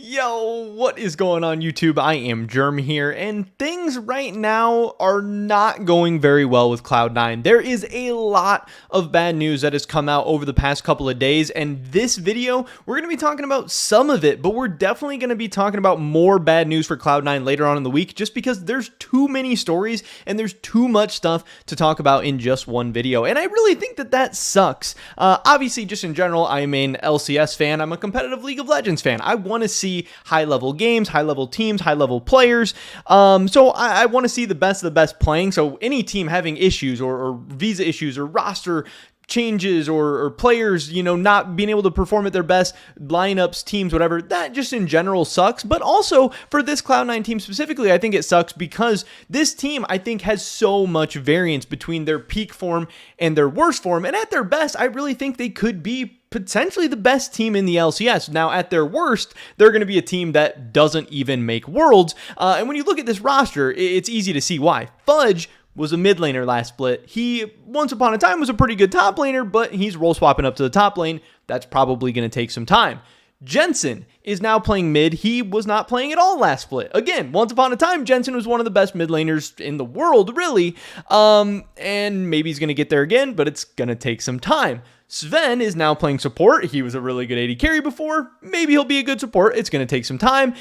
Yo, what is going on YouTube? I am Germ here, and things right now are not going very well with CLOUD9. There is a lot of bad news that has come out over the past couple of days, and this video, we're going to be talking about some of it, but we're definitely going to be talking about more bad news for CLOUD9 later on in the week, just because there's too many stories and there's too much stuff to talk about in just one video, and I really think that sucks. Obviously, just in general, I'm an LCS fan. I'm a competitive League of Legends fan. I want to see high-level games, high-level teams, high-level players. So I want to see the best of the best playing. So any team having issues or visa issues or roster changes or players, not being able to perform at their best, lineups, teams, whatever, that just in general sucks. But also for this CLOUD9 team specifically, I think it sucks because this team, I think, has so much variance between their peak form and their worst form. And at their best, I really think they could be potentially the best team in the LCS. Now, at their worst, they're going to be a team that doesn't even make Worlds. And when you look at this roster, it's easy to see why. Fudge was a mid laner last split. He, once upon a time, was a pretty good top laner, but he's role swapping up to the top lane. That's probably going to take some time. Jensen is now playing mid. He was not playing at all last split. Again, once upon a time, Jensen was one of the best mid laners in the world, really. And maybe he's going to get there again, but it's going to take some time. Sven is now playing support. He was a really good AD carry before. Maybe he'll be a good support. It's going to take some time.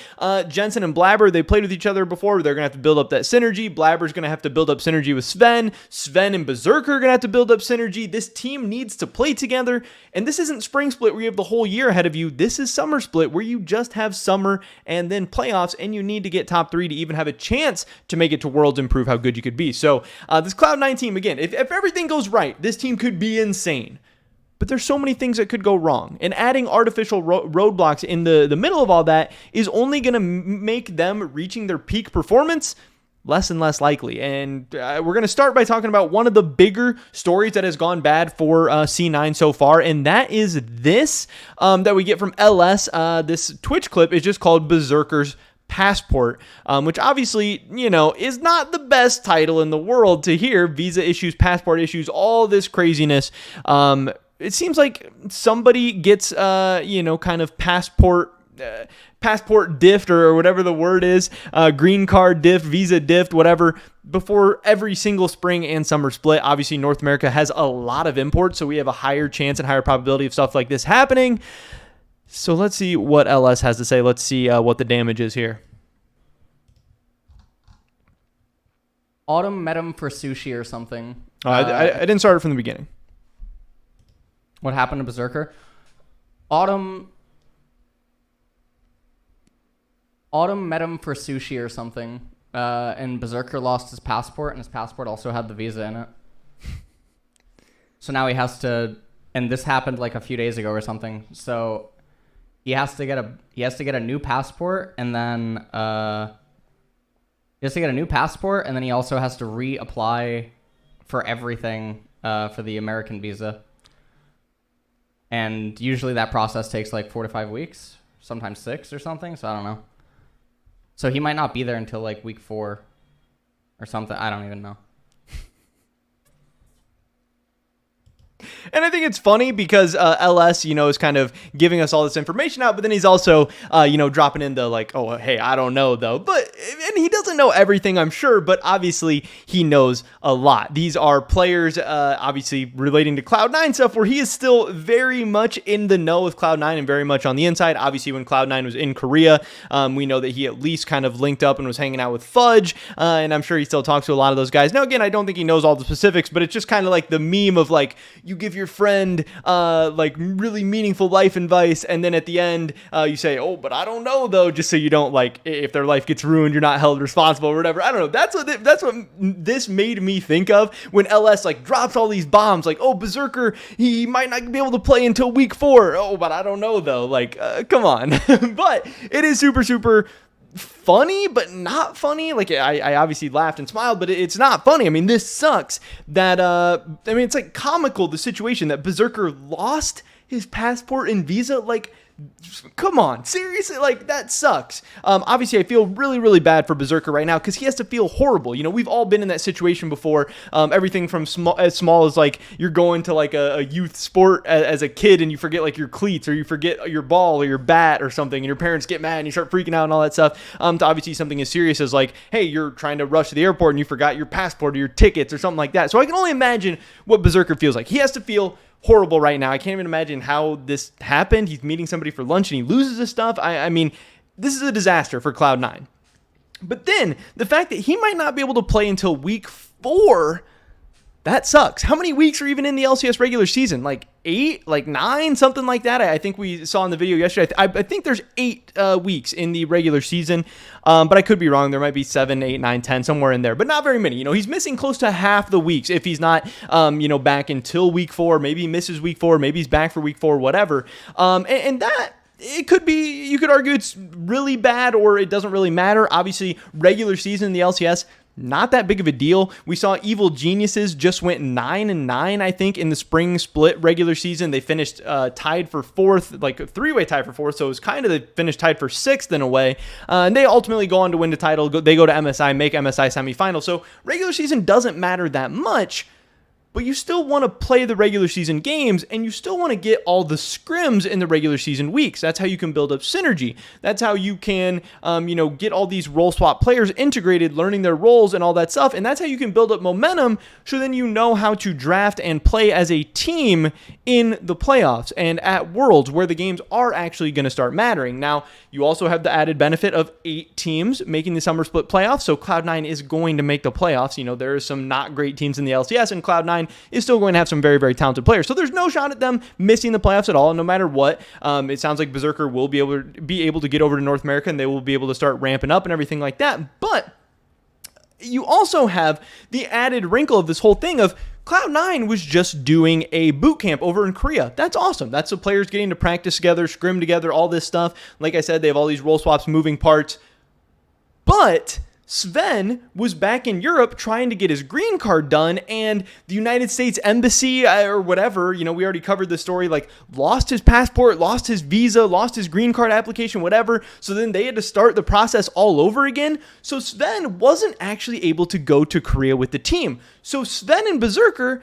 Jensen and Blabber, they played with each other before. They're going to have to build up that synergy. Blabber's going to have to build up synergy with Sven. Sven and Berserker are going to have to build up synergy. This team needs to play together. And this isn't spring split where you have the whole year ahead of you. This is summer split where you just have summer and then playoffs, and you need to get top 3 to even have a chance to make it to Worlds and prove how good you could be. So this CLOUD9 team, again, if everything goes right, this team could be insane. But there's so many things that could go wrong. And adding artificial roadblocks in the middle of all that is only going to make them reaching their peak performance less and less likely. And we're going to start by talking about one of the bigger stories that has gone bad for C9 so far. And that is this that we get from LS. This Twitch clip is just called Berserker's Passport, which obviously, is not the best title in the world to hear. Visa issues, passport issues, all this craziness. It seems like somebody gets, kind of passport diff or whatever the word is, green card diff, visa diff, whatever, before every single spring and summer split. Obviously, North America has a lot of imports, so we have a higher chance and higher probability of stuff like this happening. So let's see what LS has to say. Let's see what the damage is here. Autumn met him for sushi or something. I didn't start it from the beginning. What happened to Berserker? Autumn met him for sushi or something, and Berserker lost his passport, and his passport also had the visa in it. So now he has to, and this happened like a few days ago or something. So he has to get a new passport, and then he also has to reapply for everything for the American visa. And usually that process takes like 4 to 5 weeks, sometimes 6 or something. So I don't know. So he might not be there until like week 4 or something. I don't even know. And I think it's funny because LS, is kind of giving us all this information out, but then he's also, dropping in the like, oh, hey, I don't know though. And he doesn't know everything, I'm sure, but obviously he knows a lot. These are players, obviously relating to CLOUD9 stuff, where he is still very much in the know with CLOUD9 and very much on the inside. Obviously, when CLOUD9 was in Korea, we know that he at least kind of linked up and was hanging out with Fudge, and I'm sure he still talks to a lot of those guys. Now, again, I don't think he knows all the specifics, but it's just kind of like the meme of like, you give your friend like really meaningful life advice, and then at the end you say, oh, but I don't know though, just so you don't, like, if their life gets ruined, you're not held responsible or whatever. I don't know. That's what this made me think of when LS like drops all these bombs, like, oh, Berserker, he might not be able to play until week 4. Oh, but I don't know though. Like, come on. But it is super funny, but not funny. Like, I obviously laughed and smiled, but it's not funny. I mean, this sucks that, it's like comical, the situation that Berserker lost his passport and visa. Like, Come on, seriously, like that sucks. Obviously, I feel really, really bad for Berserker right now because he has to feel horrible. You know, we've all been in that situation before. Everything from as small as like you're going to like a youth sport as a kid and you forget like your cleats or you forget your ball or your bat or something, and your parents get mad and you start freaking out and all that stuff. To obviously something as serious as like, hey, you're trying to rush to the airport and you forgot your passport or your tickets or something like that. So I can only imagine what Berserker feels like. He has to feel horrible right now. I can't even imagine how this happened. He's meeting somebody for lunch and he loses his stuff. I mean, this is a disaster for CLOUD9. But then the fact that he might not be able to play until week 4, that sucks. How many weeks are even in the LCS regular season? Like 8, like 9, something like that. I think we saw in the video yesterday. I think there's 8 weeks in the regular season, but I could be wrong. There might be 7, 8, 9, 10, somewhere in there, but not very many. You know, he's missing close to half the weeks if he's not, back until week 4. Maybe he misses week 4. Maybe he's back for week 4, whatever. And that, it could be, you could argue it's really bad or it doesn't really matter. Obviously, regular season in the LCS, not that big of a deal. We saw Evil Geniuses just went 9-9, I think, in the spring split regular season. They finished tied for 4th, like a 3-way tie for 4th. So it was kind of they finished tied for 6th in a way. And they ultimately go on to win the title. They go to MSI, make MSI semifinal. So regular season doesn't matter that much. But you still want to play the regular season games, and you still want to get all the scrims in the regular season weeks. That's how you can build up synergy. That's how you can, get all these role swap players integrated, learning their roles and all that stuff. And that's how you can build up momentum, so then you know how to draft and play as a team in the playoffs and at Worlds, where the games are actually going to start mattering. Now, you also have the added benefit of 8 teams making the summer split playoffs, so Cloud9 is going to make the playoffs. You know, there are some not great teams in the LCS, and Cloud9 is still going to have some very, very talented players. So there's no shot at them missing the playoffs at all, no matter what. It sounds like Berserker will be able to get over to North America, and they will be able to start ramping up and everything like that. But you also have the added wrinkle of this whole thing of Cloud9 was just doing a boot camp over in Korea. That's awesome. That's the players getting to practice together, scrim together, all this stuff. Like I said, they have all these role swaps, moving parts. But Sven was back in Europe trying to get his green card done, and the United States Embassy or whatever, we already covered the story, like lost his passport, lost his visa, lost his green card application, whatever. So then they had to start the process all over again. So Sven wasn't actually able to go to Korea with the team. So Sven and Berserker,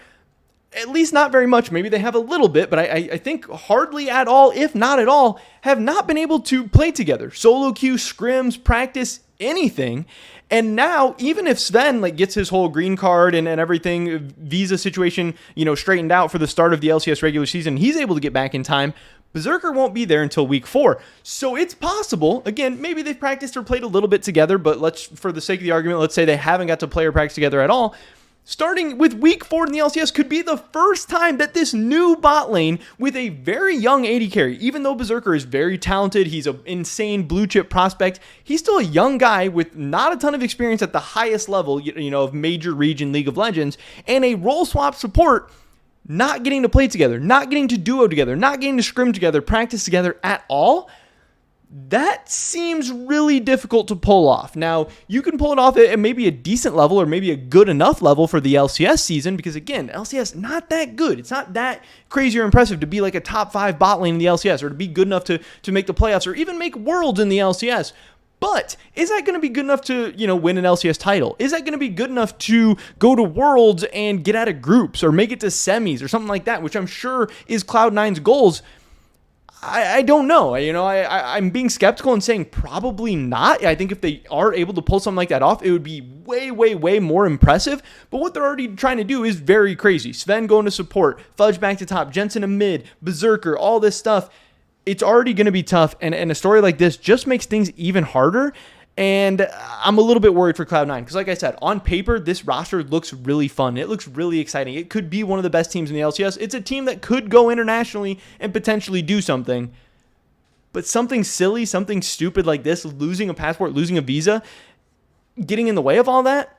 at least not very much. Maybe they have a little bit, but I think hardly at all, if not at all, have not been able to play together. Solo queue, scrims, practice, anything. And now, even if Sven gets his whole green card and everything, visa situation, straightened out for the start of the LCS regular season, he's able to get back in time. Berserker won't be there until week 4. So it's possible, again, maybe they've practiced or played a little bit together, but for the sake of the argument, let's say they haven't got to play or practice together at all. Starting with week 4 in the LCS could be the first time that this new bot lane with a very young AD carry, even though Berserker is very talented, he's an insane blue chip prospect, he's still a young guy with not a ton of experience at the highest level, of major region League of Legends, and a role swap support not getting to play together, not getting to duo together, not getting to scrim together, practice together at all. That seems really difficult to pull off. Now, you can pull it off at maybe a decent level or maybe a good enough level for the LCS season because, again, LCS not that good. It's not that crazy or impressive to be like a top 5 bot lane in the LCS or to be good enough to make the playoffs or even make Worlds in the LCS. But is that going to be good enough to, win an LCS title? Is that going to be good enough to go to Worlds and get out of groups or make it to semis or something like that, which I'm sure is Cloud9's goals? I don't know. I'm being skeptical and saying probably not. I think if they are able to pull something like that off, it would be way, way, way more impressive. But what they're already trying to do is very crazy. Sven going to support, Fudge back to top, Jensen to mid, Berserker, all this stuff. It's already going to be tough. And a story like this just makes things even harder. And I'm a little bit worried for Cloud9 because, like I said, on paper, this roster looks really fun. It looks really exciting. It could be one of the best teams in the LCS. It's a team that could go internationally and potentially do something. But something silly, something stupid like this, losing a passport, losing a visa, getting in the way of all that,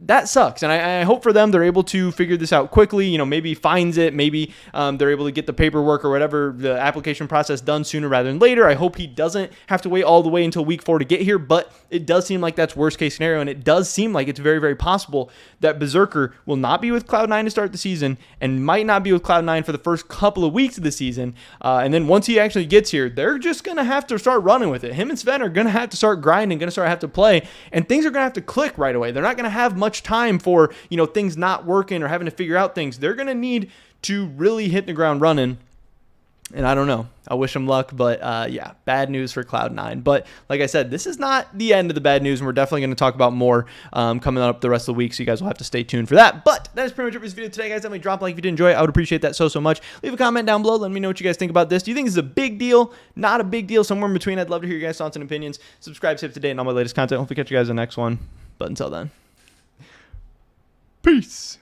that sucks. And I hope for them they're able to figure this out quickly. You know, maybe finds it. Maybe they're able to get the paperwork or whatever, the application process done sooner rather than later. I hope he doesn't have to wait all the way until week 4 to get here. But it does seem like that's worst case scenario. And it does seem like it's very, very possible that Berserker will not be with Cloud9 to start the season and might not be with Cloud9 for the first couple of weeks of the season. And then once he actually gets here, they're just going to have to start running with it. Him and Sven are going to have to start grinding, going to start have to play, and things are going to have to click right away. They're not going to have much time for, you know, things not working or having to figure out things. They're going to need to really hit the ground running. And I don't know. I wish him luck, but yeah, bad news for Cloud9. But like I said, this is not the end of the bad news, and we're definitely going to talk about more coming up the rest of the week, so you guys will have to stay tuned for that. But that is pretty much it for this video today, guys. Definitely drop a like if you did enjoy it. I would appreciate that so much. Leave a comment down below. Let me know what you guys think about this. Do you think this is a big deal? Not a big deal? Somewhere in between. I'd love to hear your guys' thoughts and opinions. Subscribe, stay up to date on all my latest content. Hopefully catch you guys in the next one. But until then, peace.